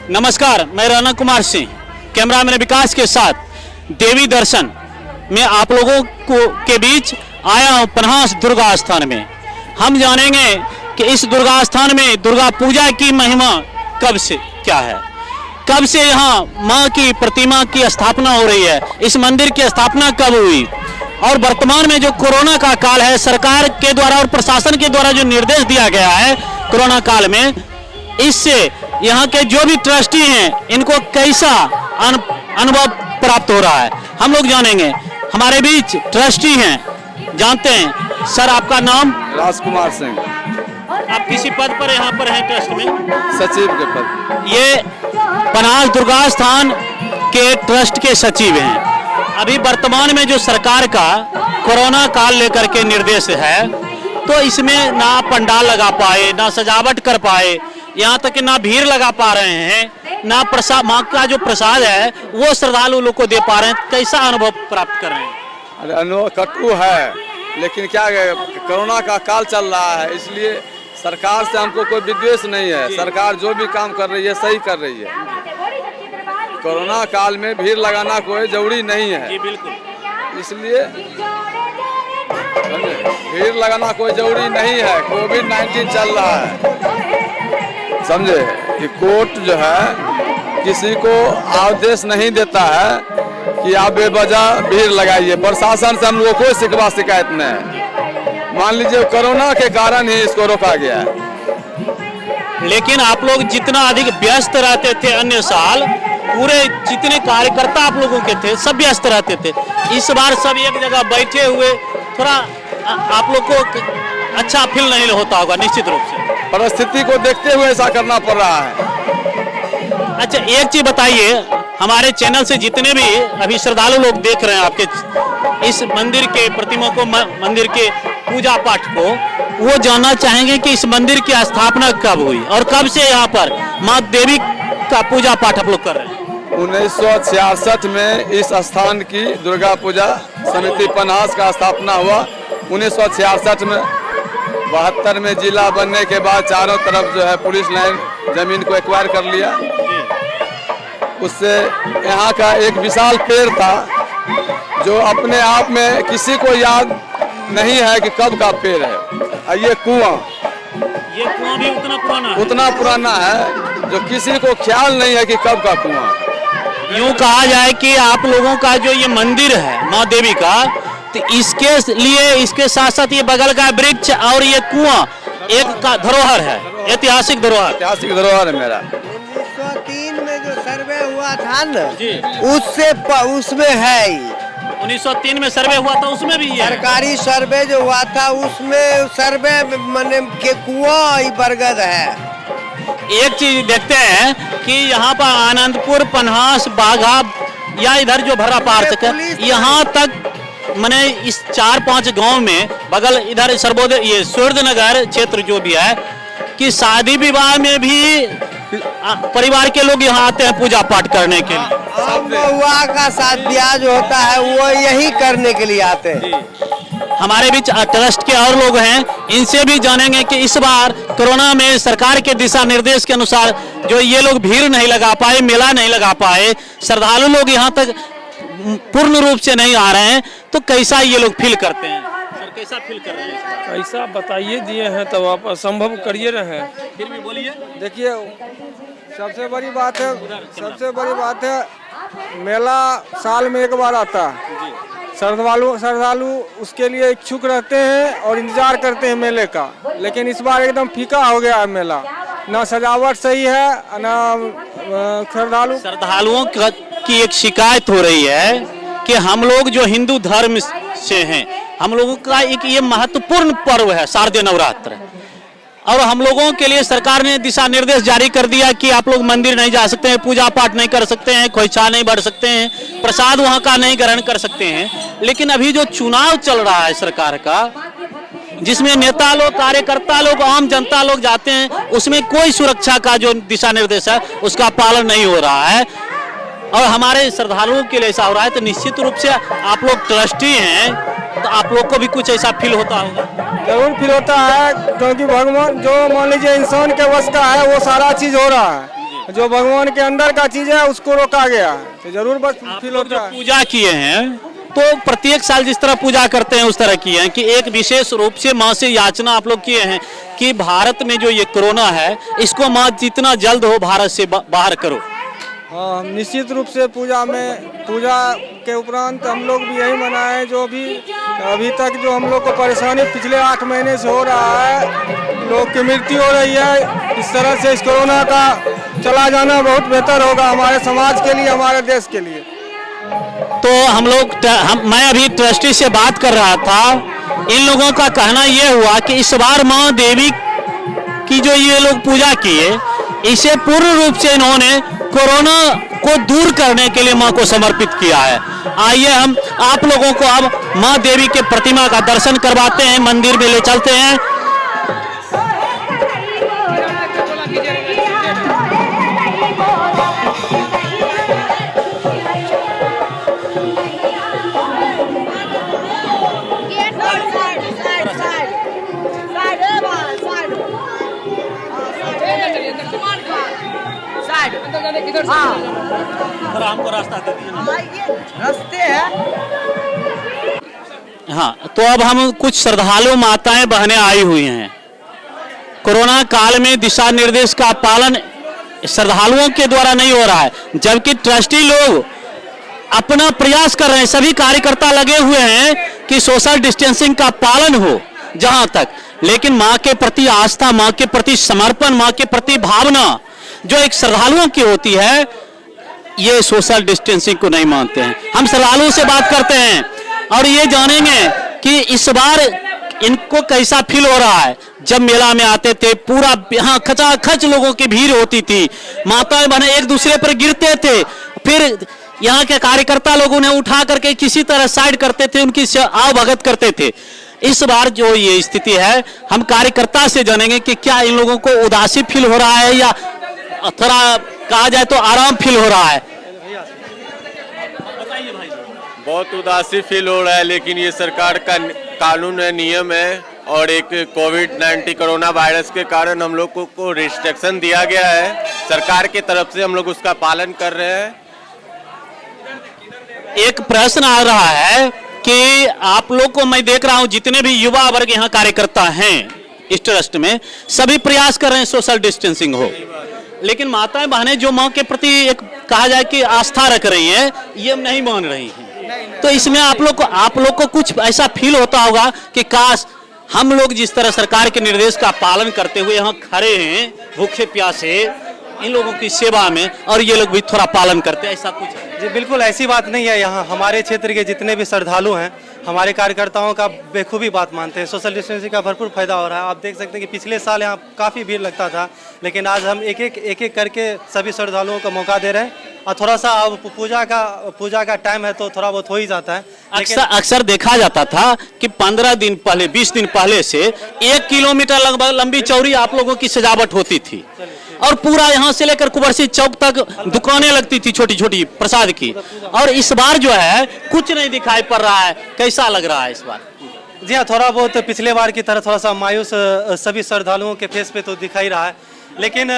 नमस्कार, मैं राणा कुमार सिंह, कैमरामैन विकास के साथ देवी दर्शन में आप लोगों के बीच आया हूँ पन्हास दुर्गा स्थान में। हम जानेंगे कि इस दुर्गा स्थान में दुर्गा पूजा की महिमा कब से क्या है, कब से यहाँ माँ की प्रतिमा की स्थापना हो रही है, इस मंदिर की स्थापना कब हुई और वर्तमान में जो कोरोना का काल है, सरकार के द्वारा और प्रशासन के द्वारा जो निर्देश दिया गया है कोरोना काल में, इससे यहाँ के जो भी ट्रस्टी हैं इनको कैसा अनुभव प्राप्त हो रहा है हम लोग जानेंगे। हमारे बीच ट्रस्टी हैं, जानते हैं। सर, आपका नाम? राजकुमार सिंह। आप किसी पद पर यहाँ पर हैं ट्रस्ट में? सचिव के पद। ये पन्हास दुर्गा स्थान के ट्रस्ट के सचिव हैं। अभी वर्तमान में जो सरकार का कोरोना काल लेकर के निर्देश है, तो इसमें ना पंडाल लगा पाए, ना सजावट कर पाए, यहाँ तक कि ना भीड़ लगा पा रहे हैं, ना प्रसाद, माँ का जो प्रसाद है वो श्रद्धालु लोग को दे पा रहे हैं। कैसा अनुभव प्राप्त कर रहे हैं? अरे अनुभव कटु है, लेकिन क्या है, कोरोना का काल चल रहा है, इसलिए सरकार से हमको कोई विद्वेष नहीं है। सरकार जो भी काम कर रही है सही कर रही है। कोरोना काल में भीड़ लगाना कोई जरूरी नहीं है। जी बिल्कुल। इसलिए भीड़ लगाना कोई जरूरी नहीं है। कोविड-19 चल रहा है, समझे। कि कोर्ट जो है किसी को आदेश नहीं देता है कि आप बेवजह भीड़ लगाइए। प्रशासन से हम लोगों को कोई शिकवा शिकायत नहीं है। मान लीजिए कोरोना के कारण ही इसको रोका गया है। लेकिन आप लोग जितना अधिक व्यस्त रहते थे अन्य साल, पूरे जितने कार्यकर्ता आप लोगों के थे सब व्यस्त रहते थे। इस बार सब एक जगह बैठे हुए, थोड़ा आप लोग को अच्छा फील नहीं होता होगा निश्चित रूप से। परिस्थिति को देखते हुए ऐसा करना पड़ रहा है। अच्छा, एक चीज बताइए, हमारे चैनल से जितने भी अभी श्रद्धालु लोग देख रहे हैं आपके इस मंदिर के प्रतिमा को, मंदिर के पूजा पाठ को, वो जानना चाहेंगे कि इस मंदिर की स्थापना कब हुई और कब से यहाँ पर माँ देवी का पूजा पाठ आप लोग कर रहे हैं? 1966 में इस स्थान की दुर्गा पूजा समिति पन्हास का स्थापना हुआ। 1966 में 72 में जिला बनने के बाद चारों तरफ जो है पुलिस लाइन जमीन को एक्वायर कर लिया। उससे यहाँ का एक विशाल पेड़ था जो अपने आप में किसी को याद नहीं है कि कब का पेड़ है। ये कुआं भी उतना पुराना है जो किसी को ख्याल नहीं है कि कब का कुआं। यूँ कहा जाए कि आप लोगों का जो ये मंदिर है माँ देवी का, तो इसके लिए इसके साथ साथ ये बगल का वृक्ष और ये कुआं एक का धरोहर है, ऐतिहासिक धरोहर। ऐतिहासिक धरोहर है मेरा। 1903 में जो सर्वे हुआ था ना, उसमें है। 1903 में सर्वे हुआ था, उसमें भी है। सरकारी सर्वे जो हुआ था उसमें सर्वे मैंने के कुआं ही बरगद है। एक चीज देखते हैं कि यहाँ पर आनंदपुर, पन्हास, बाघा या इधर जो भर्रा पार तक है, यहाँ तक मैंने इस 4-5 गांव में बगल इधर सर्वोदय, ये सूर्यनगर क्षेत्र जो भी है, कि शादी विवाह में भी परिवार के लोग यहाँ आते हैं पूजा पाठ करने के लिए। महुआ का शादी ब्याह जो होता है वो यही करने के लिए आते हैं। हमारे बीच ट्रस्ट के और लोग हैं, इनसे भी जानेंगे कि इस बार कोरोना में सरकार के दिशा निर्देश के अनुसार जो ये लोग भीड़ नहीं लगा पाए, मेला नहीं लगा पाए, श्रद्धालु लोग यहाँ तक पूर्ण रूप से नहीं आ रहे हैं, तो कैसा ये लोग फील करते हैं? सर, कैसा फील कर रहे हैं? कैसा बताइए दिए हैं तब आप असंभव करिए रहे। फिर भी बोलिए। देखिए, सबसे बड़ी बात है मेला साल में एक बार आता है। श्रद्धालु उसके लिए इच्छुक रहते हैं और इंतजार करते हैं मेले का, लेकिन इस बार एकदम फीका हो गया है मेला। ना सजावट सही है, ना श्रद्धालुओं की एक शिकायत हो रही है कि हम लोग जो हिंदू धर्म से हैं, हम लोगों का एक ये महत्वपूर्ण पर्व है शारदीय नवरात्र, और हम लोगों के लिए सरकार ने दिशा निर्देश जारी कर दिया कि आप लोग मंदिर नहीं जा सकते हैं, पूजा पाठ नहीं कर सकते हैं, खोइछा नहीं बढ़ सकते हैं, प्रसाद वहाँ का नहीं ग्रहण कर सकते हैं। लेकिन अभी जो चुनाव चल रहा है सरकार का, जिसमें नेता लोग, कार्यकर्ता लोग, आम जनता लोग जाते हैं, उसमें कोई सुरक्षा का जो दिशा निर्देश है उसका पालन नहीं हो रहा है और हमारे श्रद्धालुओं के लिए ऐसा हो रहा है। तो निश्चित रूप से आप लोग ट्रस्टी हैं, तो आप लोग को भी कुछ ऐसा फील होता होगा? जरूर फील होता है, क्योंकि भगवान जो मान लीजिए इंसान के वश का है वो सारा चीज हो रहा है। जो भगवान के अंदर का चीज है उसको रोका गया है, तो जरूर बस फील लोग होता जो है। पूजा किए हैं तो प्रत्येक साल जिस तरह पूजा करते हैं उस तरह किए हैं कि एक विशेष रूप से माँ से याचना आप लोग किए हैं कि भारत में जो ये कोरोना है इसको माँ जितना जल्द हो भारत से बाहर करो। हाँ, निश्चित रूप से पूजा के उपरांत हम लोग भी यही मनाए, जो भी अभी तक जो हम लोग को परेशानी पिछले 8 महीने से हो रहा है, लोग की मृत्यु हो रही है, इस तरह से इस कोरोना का चला जाना बहुत बेहतर होगा हमारे समाज के लिए, हमारे देश के लिए। तो मैं अभी ट्रस्टी से बात कर रहा था, इन लोगों का कहना यह हुआ कि इस बार माँ देवी की जो ये लोग पूजा किए इसे पूर्ण रूप से इन्होंने कोरोना को दूर करने के लिए माँ को समर्पित किया है। आइए हम आप लोगों को अब माँ देवी के प्रतिमा का दर्शन करवाते हैं, मंदिर में ले चलते हैं। हमको रास्ता दे दीजिए। रास्ते है। हाँ, तो अब हम कुछ श्रद्धालु माताएं बहनें आई हुई हैं। कोरोना काल में दिशा निर्देश का पालन श्रद्धालुओं के द्वारा नहीं हो रहा है, जबकि ट्रस्टी लोग अपना प्रयास कर रहे हैं, सभी कार्यकर्ता लगे हुए हैं कि सोशल डिस्टेंसिंग का पालन हो जहां तक, लेकिन मां के प्रति आस्था, मां के प्रति समर्पण, मां के प्रति भावना जो एक श्रद्धालुओं की होती है, ये सोशल डिस्टेंसिंग को नहीं मानते हैं। हम श्रद्धालुओं से बात करते हैं और ये जानेंगे कि इस बार इनको कैसा फील हो रहा है। जब मेला में आते थे पूरा यहाँ खचाखच लोगों की भीड़ होती थी, माताएं बहनें एक दूसरे पर गिरते थे, फिर यहाँ के कार्यकर्ता लोग उन्हें उठा करके किसी तरह साइड करते थे, उनकी आवभगत करते थे। इस बार जो ये स्थिति है, हम कार्यकर्ता से जानेंगे कि क्या इन लोगों को उदासी फील हो रहा है या थोड़ा कहा जाए तो आराम फील हो रहा है। बहुत उदासी फील हो रहा है, लेकिन ये सरकार का कानून है, नियम है, और एक कोविड-19 कोरोना वायरस के कारण हम लोग को रिस्ट्रिक्शन दिया गया है सरकार की तरफ से, हम लोग उसका पालन कर रहे हैं। एक प्रश्न आ रहा है कि आप लोग को मैं देख रहा हूं, जितने भी युवा वर्ग यहाँ कार्यकर्ता हैं इस ट्रस्ट में, सभी प्रयास कर रहे हैं सोशल डिस्टेंसिंग हो, लेकिन माताएं बहनें जो मां के प्रति एक कहा जाए कि आस्था रख रही हैं, ये नहीं मान रही हैं। तो इसमें आप लोग को कुछ ऐसा फील होता होगा कि काश हम लोग जिस तरह सरकार के निर्देश का पालन करते हुए यहाँ खड़े हैं भूखे प्यासे इन लोगों की सेवा में, और ये लोग भी थोड़ा पालन करते हैं, ऐसा कुछ है? जी बिल्कुल ऐसी बात नहीं है। यहाँ हमारे क्षेत्र के जितने भी श्रद्धालु हैं हमारे कार्यकर्ताओं का बेखूबी बात मानते हैं। सोशल डिस्टेंसिंग का भरपूर फायदा हो रहा है। आप देख सकते हैं कि पिछले साल यहाँ काफ़ी भीड़ लगता था, लेकिन आज हम एक एक करके सभी श्रद्धालुओं को मौका दे रहे हैं, और थोड़ा सा अब पूजा का टाइम है तो थोड़ा बहुत हो ही जाता है। अक्सर देखा जाता था कि 15 दिन पहले 20 दिन पहले से 1 किलोमीटर लगभग लंबी चौड़ी आप लोगों की सजावट होती थी, और पूरा यहाँ से लेकर कुबरसी चौक तक दुकानें लगती थी छोटी छोटी प्रसाद की, और इस बार जो है कुछ नहीं दिखाई पड़ रहा है। कैसा लग रहा है इस बार? जी हाँ, थोड़ा बहुत पिछले बार की तरह थोड़ा सा मायूस सभी श्रद्धालुओं के फेस पे तो दिखा ही रहा है, लेकिन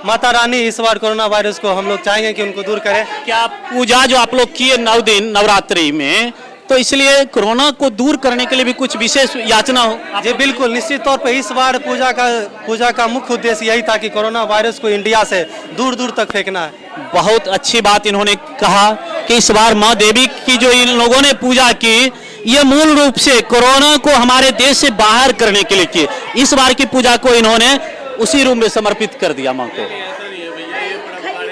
माता रानी इस बार कोरोना वायरस को हम लोग चाहेंगे कि उनको दूर करें। क्या पूजा जो आप लोग किए 9 दिन नवरात्रि में, तो इसलिए कोरोना को दूर करने के लिए भी कुछ विशेष याचना हो? जी बिल्कुल, निश्चित तौर पे इस बार पूजा का मुख्य उद्देश्य यही था कि कोरोना वायरस को इंडिया से दूर दूर तक फेंकना है। बहुत अच्छी बात इन्होंने कहा कि इस बार माँ देवी की जो इन लोगों ने पूजा की, ये मूल रूप से कोरोना को हमारे देश से बाहर करने के लिए की। इस बार की पूजा को इन्होंने उसी रूम में समर्पित कर दिया माँ को।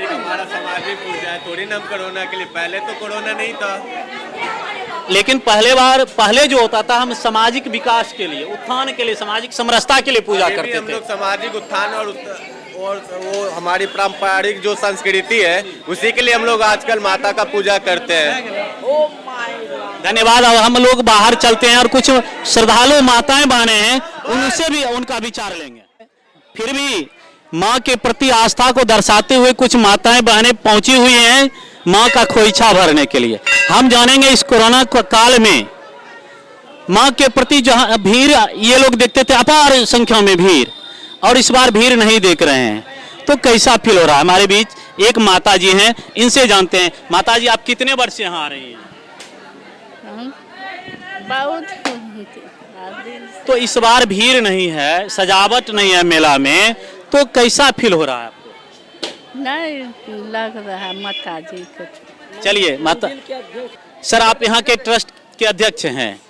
हमारा सामाजिक पूजा है, थोड़ी ना कोरोना के लिए, पहले तो कोरोना नहीं था, लेकिन पहले जो होता था हम सामाजिक विकास के लिए, उत्थान के लिए, सामाजिक समरसता के लिए पूजा करते थे। हम लोग सामाजिक उत्थान और वो हमारी पारंपरिक जो संस्कृति है उसी के लिए हम लोग आजकल माता का पूजा करते हैं। धन्यवाद। अब हम लोग बाहर चलते हैं और कुछ श्रद्धालु माताएं बहनें हैं, उनसे भी उनका विचार लेंगे। फिर भी माँ के प्रति आस्था को दर्शाते हुए कुछ माताएं बहनें पहुंची हुई हैं माँ का खोइछा भरने के लिए। हम जानेंगे इस कोरोना काल में माँ के प्रति जहाँ भीड़, ये लोग देखते थे अपार संख्या में भीड़, और इस बार भीड़ नहीं देख रहे हैं। तो कैसा फील हो रहा है? हमारे बीच एक माता जी हैं, इनसे जानते हैं। माता जी, आप कितने वर्ष से यहाँ आ रही हैं? बहुत तो इस बार भीड़ नहीं है, सजावट नहीं है मेला में, तो कैसा फील हो रहा है आपको? नहीं लग रहा है माता जी कुछ। चलिए माता सर, आप यहाँ के ट्रस्ट के अध्यक्ष हैं,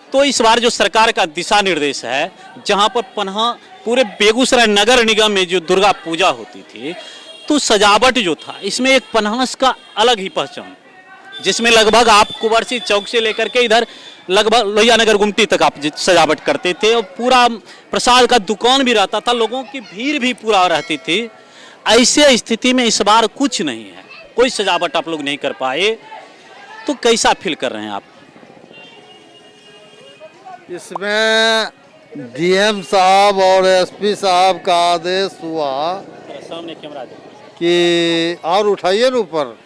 तो इस बार जो सरकार का दिशा निर्देश है, जहाँ पर पन्हा पूरे बेगूसराय नगर निगम में जो दुर्गा पूजा होती थी, तो सजावट जो था इसमें एक पन्हास का अलग ही पहचान, जिसमें लगभग आप कुंवरसी चौक से लेकर के इधर लगभग लोहिया नगर गुमटी तक आप सजावट करते थे, और पूरा प्रसाद का दुकान भी रहता था, लोगों की भीड़ भी पूरा रहती थी। ऐसे स्थिति में इस बार कुछ नहीं है, कोई सजावट आप लोग नहीं कर पाए, तो कैसा फील कर रहे हैं आप? इसमें डीएम साहब और एसपी साहब का आदेश हुआ सामने कैमरा कि और उठाइए न ऊपर,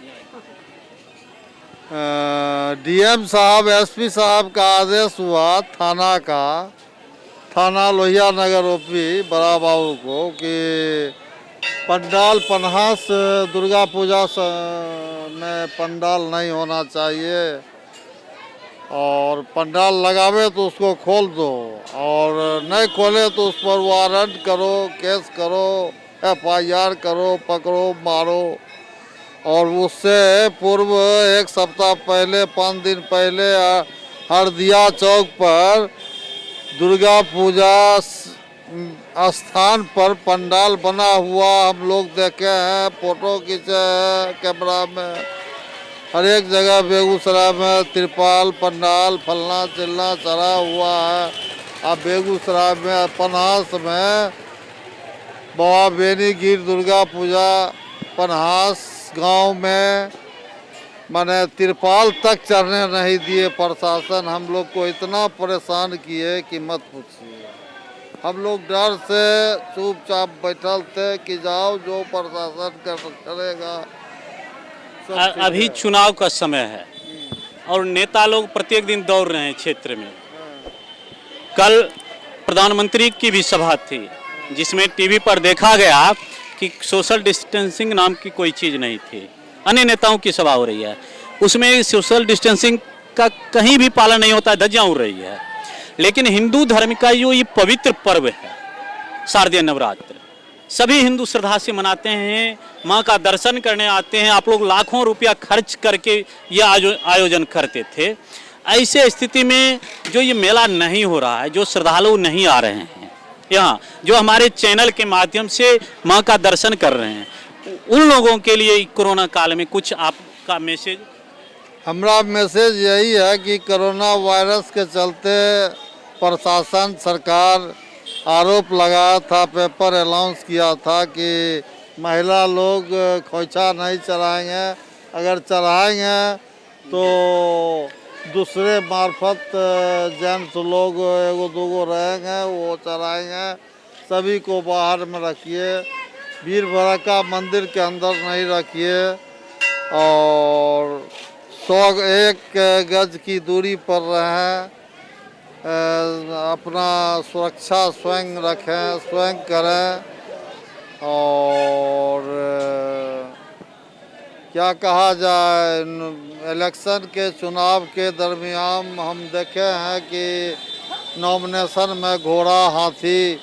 डीएम साहब एसपी साहब का आदेश हुआ थाना लोहिया नगर ओपी बड़ा बाबू को कि पंडाल पन्हास दुर्गा पूजा में पंडाल नहीं होना चाहिए, और पंडाल लगावे तो उसको खोल दो, और नहीं खोले तो उस पर वारंट करो, केस करो, FIR करो, पकड़ो, मारो। और उससे पूर्व एक सप्ताह पहले, 5 दिन पहले हरदिया चौक पर दुर्गा पूजा स्थान पर पंडाल बना हुआ हम लोग देखे हैं, फोटो खींचे हैं कैमरा में। हर एक जगह बेगूसराय में तिरपाल पंडाल फलना चिलना चढ़ा हुआ है। अब बेगूसराय में पन्हास में बाबा बेनीगिर दुर्गा पूजा पन्हास गांव में माने तिरपाल तक चढ़ने नहीं दिए प्रशासन। हम लोग को इतना परेशान किए कि मत पूछिए। हम लोग डर से चुपचाप बैठल थे कि जाओ जो प्रशासन करेगा। अभी चुनाव का समय है और नेता लोग प्रत्येक दिन दौड़ रहे हैं क्षेत्र में। कल प्रधानमंत्री की भी सभा थी जिसमें टीवी पर देखा गया कि सोशल डिस्टेंसिंग नाम की कोई चीज़ नहीं थी। अन्य नेताओं की सभा हो रही है, उसमें सोशल डिस्टेंसिंग का कहीं भी पालन नहीं होता है, धज्जियां उड़ रही है। लेकिन हिंदू धर्म का जो ये पवित्र पर्व है शारदीय नवरात्र, सभी हिंदू श्रद्धा से मनाते हैं, माँ का दर्शन करने आते हैं। आप लोग लाखों रुपया खर्च करके ये आयोजन करते थे। ऐसे स्थिति में जो ये मेला नहीं हो रहा है, जो श्रद्धालु नहीं आ रहे हैं यहाँ, जो हमारे चैनल के माध्यम से माँ का दर्शन कर रहे हैं, उन लोगों के लिए कोरोना काल में कुछ आपका मैसेज? हमारा मैसेज यही है कि कोरोना वायरस के चलते प्रशासन सरकार आरोप लगाया था, पेपर अनाउंस किया था कि महिला लोग खोइछा नहीं चढ़ाएंगे, अगर चढ़ाएंगे तो दूसरे मार्फत जेंट्स लोग एगो दूगो रहेंगे वो चढ़ाएंगे। सभी को बाहर में रखिए, वीर भड़का मंदिर के अंदर नहीं रखिए, और 101 गज की दूरी पर रहें, अपना सुरक्षा स्वयं रखें, स्वयं करें। और क्या कहा जाए, इलेक्शन के चुनाव के दरमियान हम देखे हैं कि नॉमिनेशन में घोड़ा हाथी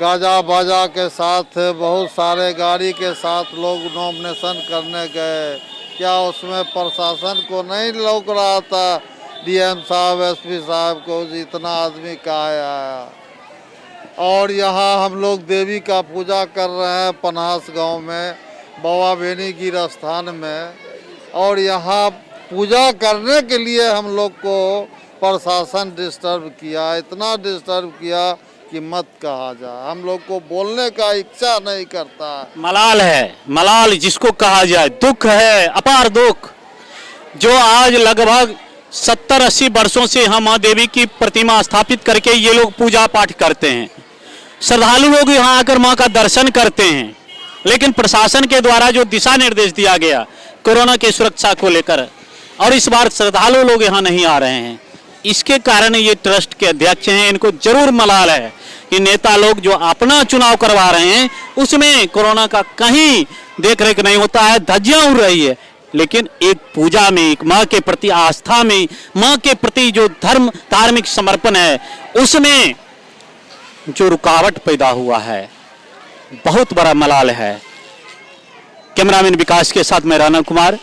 गाजा बाजा के साथ बहुत सारे गाड़ी के साथ लोग नॉमिनेशन करने गए। क्या उसमें प्रशासन को नहीं लौक रहा था, डीएम साहब एसपी साहब को, इतना आदमी कहाँ आया? और यहाँ हम लोग देवी का पूजा कर रहे हैं पन्हास गांव में, बाबा बेनीगिर स्थान में, और यहाँ पूजा करने के लिए हम लोग को प्रशासन डिस्टर्ब किया, इतना डिस्टर्ब किया कि मत कहा जाए। हम लोग को बोलने का इच्छा नहीं करता। मलाल है, मलाल जिसको कहा जाए, दुख है, अपार दुख, जो आज लगभग 70-80 वर्षों से यहाँ माँ देवी की प्रतिमा स्थापित करके ये लोग पूजा पाठ करते हैं। श्रद्धालु लोग यहाँ आकर माँ का दर्शन करते हैं, लेकिन प्रशासन के द्वारा जो दिशा निर्देश दिया गया कोरोना की सुरक्षा को लेकर, और इस बार श्रद्धालु लोग यहाँ नहीं आ रहे हैं। इसके कारण ये ट्रस्ट के अध्यक्ष हैं, इनको जरूर मलाल है कि नेता लोग जो अपना चुनाव करवा रहे हैं उसमें कोरोना का कहीं देख रेख नहीं होता है, धज्जियां उड़ रही है। लेकिन एक पूजा में, एक माँ के प्रति आस्था में, माँ के प्रति जो धार्मिक समर्पण है, उसमें जो रुकावट पैदा हुआ है, बहुत बड़ा मलाल है। कैमरामैन विकास के साथ मैं राणा कुमार,